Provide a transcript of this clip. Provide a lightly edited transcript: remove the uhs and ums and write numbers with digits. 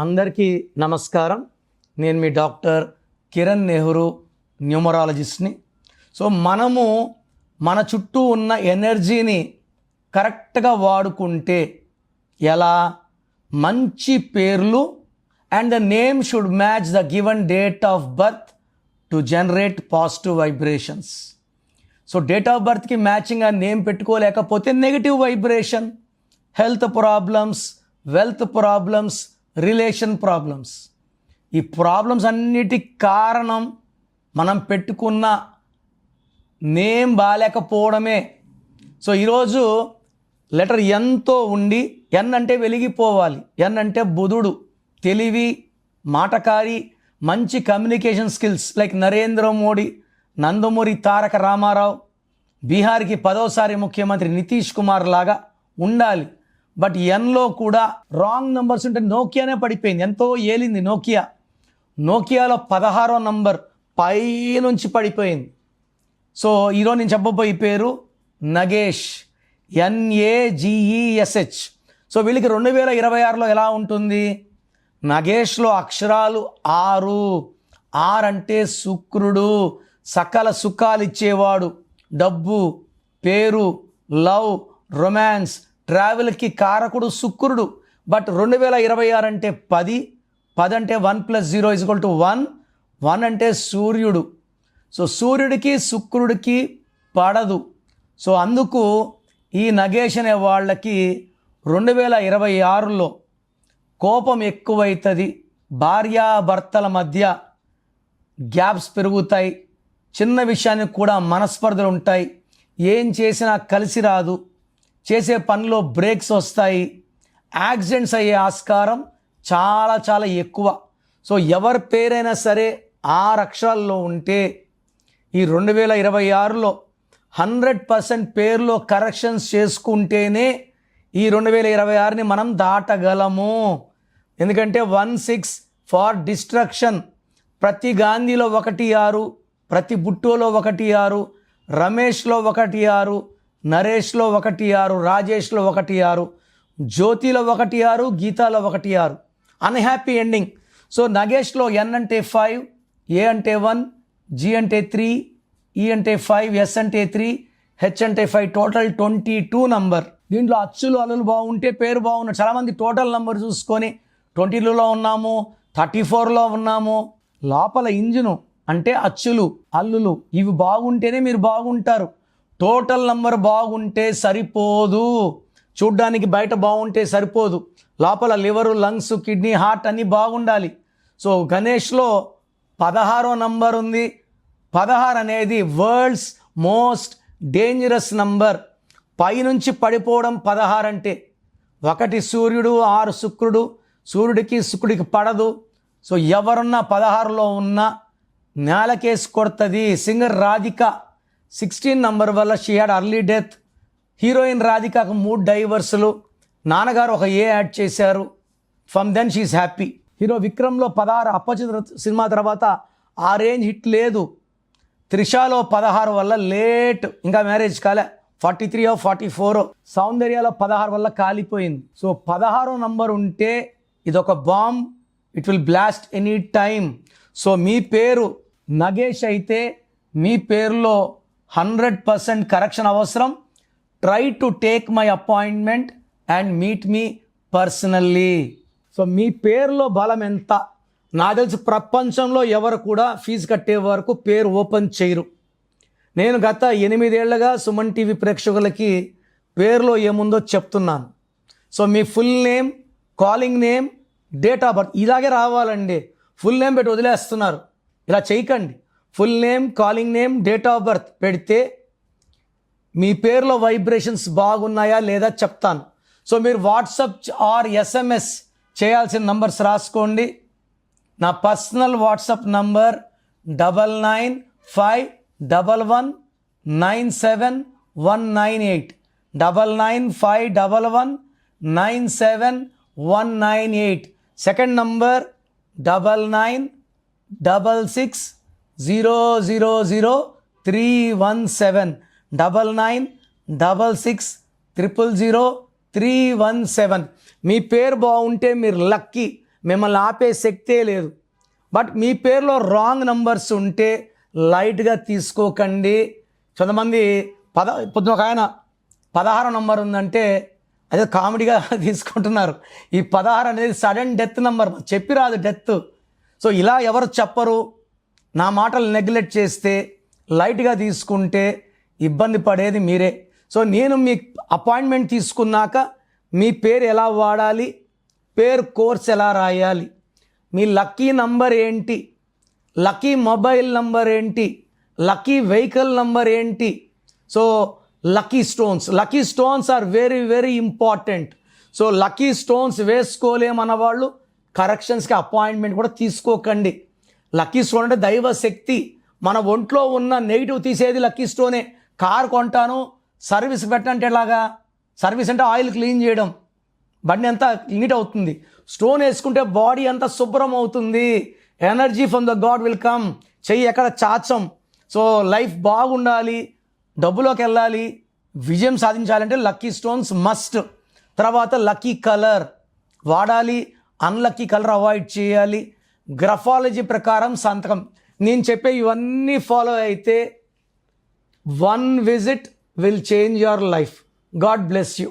అందరికీ నమస్కారం. నేను మీ డాక్టర్ కిరణ్ నెహ్రూ, న్యూమరాలజిస్ట్ని. సో మనము మన చుట్టూ ఉన్న ఎనర్జీని కరెక్ట్గా వాడుకుంటే ఎలా, మంచి పేర్లు and the name should match the given date of birth to generate positive vibrations. So date of బర్త్కి మ్యాచింగ్ ఆ నేమ్ పెట్టుకోలేకపోతే negative vibration, health problems, wealth problems, relation problems. ఈ ప్రాబ్లమ్స్ అన్నిటికి కారణం మనం పెట్టుకున్న నేమ్ బాగాలేకపోవడమే. సో ఈరోజు లెటర్ ఎన్తో ఉండి, ఎన్ అంటే వెలిగిపోవాలి, ఎన్ అంటే బుధుడు, తెలివి, మాటకారి, మంచి communication skills like Narendra Modi, Nandamuri Taraka Ramarao, బీహార్కి 10వసారి ముఖ్యమంత్రి నితీష్ కుమార్ లాగా ఉండాలి. బట్ ఎన్లో కూడా రాంగ్ నెంబర్స్ ఉంటే నోకియానే పడిపోయింది. ఎంతో ఏలింది నోకియాలో 16వ నంబర్ పై నుంచి పడిపోయింది. సో ఈరోజు నేను చెప్పబోయే పేరు నగేష్, NAGESH. సో వీళ్ళకి 2026లో ఎలా ఉంటుంది? నగేష్లో అక్షరాలు 6. అంటే శుక్రుడు, సకల సుఖాలు ఇచ్చేవాడు, డబ్బు, పేరు, లవ్, రొమాన్స్, ట్రావెల్కి కారకుడు శుక్రుడు. బట్ 2026 అంటే 10 అంటే 1 + 0 = 1. 1 అంటే సూర్యుడు. సో సూర్యుడికి శుక్రుడికి పడదు. సో అందుకు ఈ నగేష్ అనే వాళ్ళకి 2026లో కోపం ఎక్కువైతుంది, భార్యాభర్తల మధ్య గ్యాప్స్ పెరుగుతాయి, చిన్న విషయానికి కూడా మనస్పర్ధలు ఉంటాయి, ఏం చేసినా కలిసి రాదు, చేసే పనిలో బ్రేక్స్ వస్తాయి, యాక్సిడెంట్స్ అయ్యే ఆస్కారం చాలా చాలా ఎక్కువ. సో ఎవరి పేరైనా సరే 6 అక్షరాల్లో ఉంటే ఈ 2026లో 100% పేర్లో కరెక్షన్స్ చేసుకుంటేనే ఈ 2026ని మనం దాటగలము. ఎందుకంటే 16 ఫార్ డిస్ట్రక్షన్. ప్రతి గాంధీలో 16, ప్రతి బుట్టోలో 16, రమేష్లో 16, నరేష్లో 16, రాజేష్లో 16, జ్యోతిలో 16, గీతాలో 16. Unhappy ending. సో నగేష్లో N అంటే 5, A అంటే 1, G అంటే 3, E అంటే 5, S అంటే 3, H అంటే 5, టోటల్ 22 నంబర్. దీంట్లో అచ్చులు అల్లులు బాగుంటే పేరు బాగున్నాడు. చాలామంది టోటల్ నంబర్ చూసుకొని 20లో ఉన్నాము, 34లో ఉన్నాము. లోపల ఇంజిను అంటే అచ్చులు అల్లులు ఇవి బాగుంటేనే మీరు బాగుంటారు. టోటల్ నంబర్ బాగుంటే సరిపోదు, చూడ్డానికి బయట బాగుంటే సరిపోదు, లోపల లివరు, లంగ్స్, కిడ్నీ, హార్ట్ అన్నీ బాగుండాలి. సో గణేష్లో 16వ నంబర్ ఉంది. 16 అనేది వరల్డ్స్ మోస్ట్ డేంజరస్ నంబర్. పైనుంచి పడిపోవడం 16 అంటే. 1 సూర్యుడు, 6 శుక్రుడు, సూర్యుడికి శుక్రుడికి పడదు. సో ఎవరున్నా 16లో ఉన్నా నేలకేసి కొడుతుంది. సింగర్ రాధిక 16 నంబర్ వల్ల she had early death. Heroine రాధికకు 3 డైవర్సులు, నాన్నగారు ఒక A యాడ్ చేశారు. From then she is happy. Hero విక్రమ్లో 16, అప్పచిత్ర సినిమా తర్వాత ఆ రేంజ్ హిట్ లేదు. త్రిషాలో 16 వల్ల లేట్, ఇంకా మ్యారేజ్ కాలే, 43 or 44. సౌందర్యాలో 16 వల్ల కాలిపోయింది. సో 16వ నంబర్ ఉంటే ఇదొక bomb, it will blast any time. So మీ పేరు నగేష్ అయితే మీ పేరులో 100% కరెక్షన్ అవసరం. Try to take my appointment and meet me personally. So మీ పేరులో బలం ఎంత? నాకు తెలిసి ప్రపంచంలో ఎవరు కూడా ఫీజు కట్టే వరకు పేరు ఓపెన్ చేయరు. నేను గత 8 ఏళ్లుగా సుమన్ టీవీ ప్రేక్షకులకి పేరులో ఏముందో చెప్తున్నాను. So me full name, calling name, date of birth ఇలాగే రావాలండి. ఫుల్ నేమ్ పెట్టి వదిలేస్తున్నారు, ఇలా చేయకండి. Full name, calling name, date of birth పెడితే మీ పేరులో వైబ్రేషన్స్ బాగున్నాయా లేదా చెప్తాను. సో మీరు వాట్సాప్ ఆర్ SMS చేయాల్సిన నంబర్స్ రాసుకోండి. నా personal WhatsApp number 9951197198, 9951197198. Second number 9966000317, 9966000317. మీ పేరు బాగుంటే మీరు లక్కీ. మిమ్మల్ని ఆపే శక్తే లేదు. బట్ మీ పేరులో రాంగ్ నంబర్స్ ఉంటే లైట్గా తీసుకోకండి. కొంతమంది పొద్దున ఒక ఆయన 16 నంబర్ ఉందంటే అదే కామెడీగా తీసుకుంటున్నారు. ఈ 16 అనేది సడన్ డెత్ నంబర్, చెప్పి రాదు డెత్. సో ఇలా ఎవరు చెప్పరు. నా మాటలు నెగ్లెక్ట్ చేస్తే, లైట్గా తీసుకుంటే ఇబ్బంది పడేది మీరే. సో నేను మీ అపాయింట్మెంట్ తీసుకున్నాక మీ పేరు ఎలా వాడాలి, పేరు కోర్స్ ఎలా రాయాలి, మీ లక్కీ నంబర్ ఏంటి, లక్కీ మొబైల్ నంబర్ ఏంటి, లక్కీ వెహికల్ నంబర్ ఏంటి. So lucky stones are very very important. So lucky stones వేసుకోలేమన్న వాళ్ళు కరెక్షన్స్కి అపాయింట్మెంట్ కూడా తీసుకోకండి. లక్కీ స్టోన్ అంటే దైవ శక్తి. మన ఒంట్లో ఉన్న నెగిటివ్ తీసేది లక్కీ స్టోనే. కార్ కొంటాను, సర్వీస్ పెట్టంటే ఎలాగా? సర్వీస్ అంటే ఆయిల్ క్లీన్ చేయడం, బండి అంతా నీట్ అవుతుంది. స్టోన్ వేసుకుంటే బాడీ అంతా శుభ్రం అవుతుంది. Energy from the God will come. చెయ్యి ఎక్కడ చాచం. సో లైఫ్ బాగుండాలి, డబ్బులోకి వెళ్ళాలి, విజయం సాధించాలంటే లక్కీ స్టోన్స్ మస్ట్. తర్వాత లక్కీ కలర్ వాడాలి, అన్లక్కీ కలర్ అవాయిడ్ చేయాలి. గ్రఫాలజీ ప్రకారం సంతకం. నేను చెప్పే ఇవన్నీ ఫాలో అయితే 1 visit will change your life. God bless you.